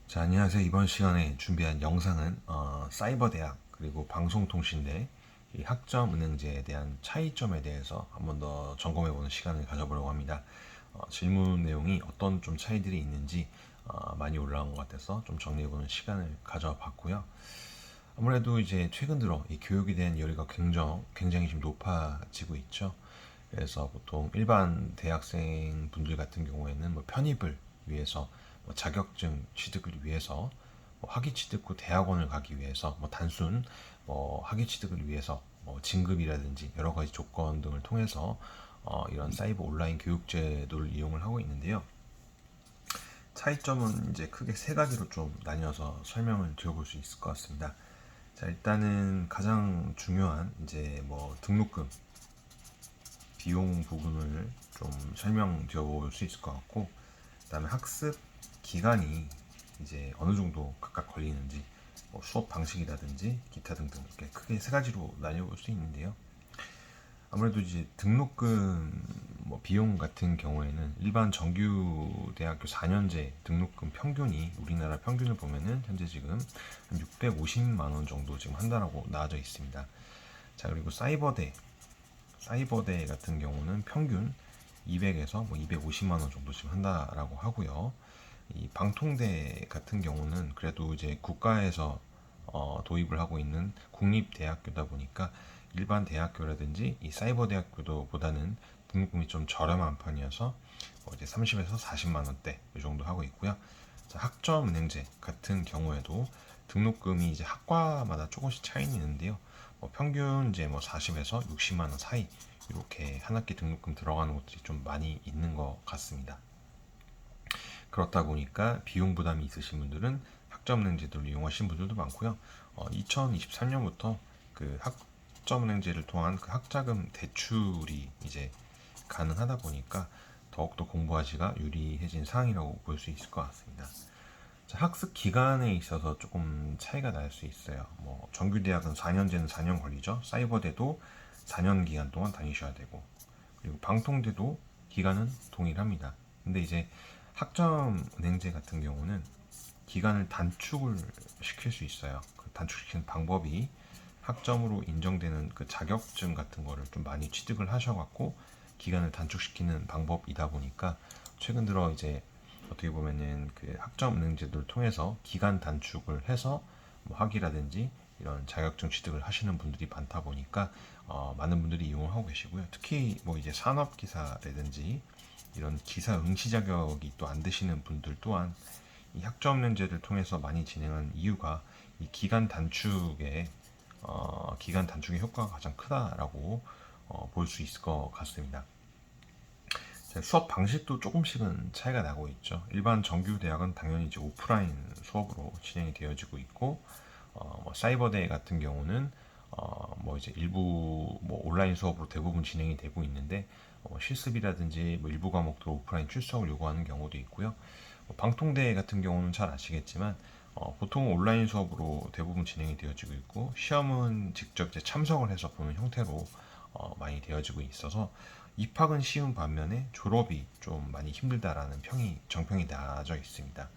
자, 안녕하세요. 이번 시간에 준비한 영상은 사이버대학 그리고 방송통신대 이 학점은행제에 대한 차이점에 대해서 한 번 더 점검해보는 시간을 가져보려고 합니다. 질문 내용이 어떤 좀 차이들이 있는지 많이 올라온 것 같아서 좀 정리해보는 시간을 가져봤고요. 아무래도 이제 최근 들어 이 교육에 대한 열의가 굉장히 좀 높아지고 있죠. 그래서 보통 일반 대학생 분들 같은 경우에는 뭐 편입을 위해서 뭐 자격증 취득을 위해서 뭐 학위 취득 후 대학원을 가기 위해서 뭐 단순 뭐 학위 취득을 위해서 뭐 진급이라든지 여러 가지 조건 등을 통해서 이런 사이버 온라인 교육 제도를 이용을 하고 있는데요. 차이점은 이제 크게 세 가지로 좀 나뉘어서 설명을 드려볼 수 있을 것 같습니다. 자, 일단은 가장 중요한 이제 뭐 등록금 비용 부분을 좀 설명드려 볼 수 있을 것 같고, 그다음에 학습 기간이 이제 어느 정도 각각 걸리는지, 뭐 수업 방식이라든지 기타 등등 이렇게 크게 세 가지로 나뉘어볼 수 있는데요. 아무래도 이제 등록금 뭐 비용 같은 경우에는 일반 정규 대학교 4년제 등록금 평균이 우리나라 평균을 보면은 현재 지금 한 650만 원 정도 지금 한다라고 나와져 있습니다. 자, 그리고 사이버대 같은 경우는 평균 200에서 뭐 250만 원 정도 지금 한다라고 하고요. 이 방통대 같은 경우는 그래도 이제 국가에서 도입을 하고 있는 국립대학교다 보니까 일반 대학교라든지 이 사이버 대학교보다는 등록금이 좀 저렴한 편이어서 이제 30에서 40만 원대 이 정도 하고 있고요. 자, 학점은행제 같은 경우에도 등록금이 이제 학과마다 조금씩 차이는 있는데요. 평균 이제 뭐 40에서 60만 원 사이 이렇게 한 학기 등록금 들어가는 곳들이 좀 많이 있는 것 같습니다. 그렇다 보니까 비용 부담이 있으신 분들은 학점은행 제도를 이용하신 분들도 많고요. 2023년부터 그 학점은행제를 통한 그 학자금 대출이 이제 가능하다 보니까 더욱더 공부하기가 유리해진 상황이라고 볼 수 있을 것 같습니다. 자, 학습 기간에 있어서 조금 차이가 날 수 있어요. 뭐 정규대학은 4년제는 4년 걸리죠. 사이버대도 4년 기간 동안 다니셔야 되고, 그리고 방통대도 기간은 동일합니다. 근데 이제 학점은행제 같은 경우는 기간을 단축을 시킬 수 있어요. 그 단축시키는 방법이 학점으로 인정되는 그 자격증 같은 거를 좀 많이 취득을 하셔갖고 기간을 단축시키는 방법이다 보니까 최근 들어 이제 어떻게 보면은 그 학점은행제도를 통해서 기간 단축을 해서 뭐 학위라든지 이런 자격증 취득을 하시는 분들이 많다 보니까 많은 분들이 이용을 하고 계시고요. 특히 뭐 이제 산업기사라든지 이런 기사 응시 자격이 또 안 되시는 분들 또한 이 학점연제를 통해서 많이 진행한 이유가 이 기간 단축의 효과가 가장 크다라고 볼 수 있을 것 같습니다. 수업 방식도 조금씩은 차이가 나고 있죠. 일반 정규 대학은 당연히 이제 오프라인 수업으로 진행이 되어지고 있고, 뭐 사이버대 같은 경우는 뭐 이제 일부 뭐 온라인 수업으로 대부분 진행이 되고 있는데, 실습이라든지 뭐 일부 과목들 오프라인 출석을 요구하는 경우도 있고요. 방통대 같은 경우는 잘 아시겠지만 보통 온라인 수업으로 대부분 진행이 되어지고 있고, 시험은 직접 이제 참석을 해서 보는 형태로 많이 되어지고 있어서 입학은 쉬운 반면에 졸업이 좀 많이 힘들다라는 정평이 나져 있습니다.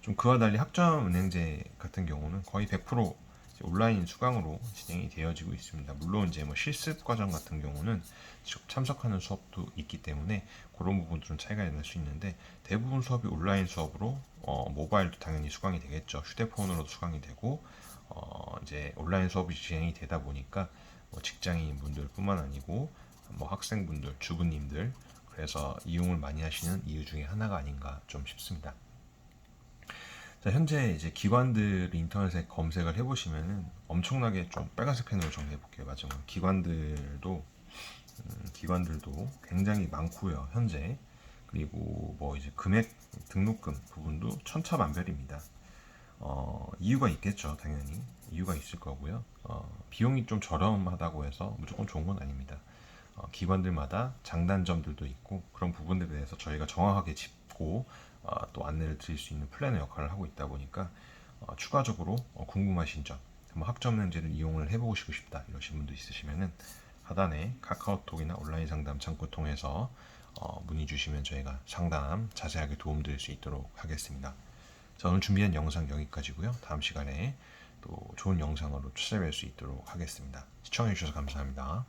좀 그와 달리 학점은행제 같은 경우는 거의 100% 온라인 수강으로 진행이 되어지고 있습니다. 물론 이제 뭐 실습 과정 같은 경우는 직접 참석하는 수업도 있기 때문에 그런 부분들은 차이가 날 수 있는데, 대부분 수업이 온라인 수업으로 모바일도 당연히 수강이 되겠죠. 휴대폰으로도 수강이 되고 이제 온라인 수업이 진행이 되다 보니까 뭐 직장인 분들뿐만 아니고 뭐 학생분들, 주부님들 그래서 이용을 많이 하시는 이유 중에 하나가 아닌가 좀 싶습니다. 자, 현재 이제 기관들 인터넷에 검색을 해보시면은 엄청나게 좀 빨간색 펜으로 정리해 볼게요. 맞아요. 기관들도 굉장히 많고요. 현재. 그리고 뭐 이제 금액 등록금 부분도 천차만별입니다. 이유가 있겠죠. 당연히 이유가 있을 거고요. 비용이 좀 저렴하다고 해서 무조건 좋은 건 아닙니다. 기관들마다 장단점들도 있고 그런 부분들에 대해서 저희가 정확하게 짚고 또 안내를 드릴 수 있는 플래너 역할을 하고 있다 보니까 추가적으로 궁금하신 점, 뭐 학점연제를 이용을 해보고 싶다 이러신 분도 있으시면은 하단에 카카오톡이나 온라인 상담 창구 통해서 문의 주시면 저희가 상담 자세하게 도움드릴 수 있도록 하겠습니다. 자, 오늘 준비한 영상 여기까지고요. 다음 시간에 또 좋은 영상으로 찾아뵐 수 있도록 하겠습니다. 시청해주셔서 감사합니다.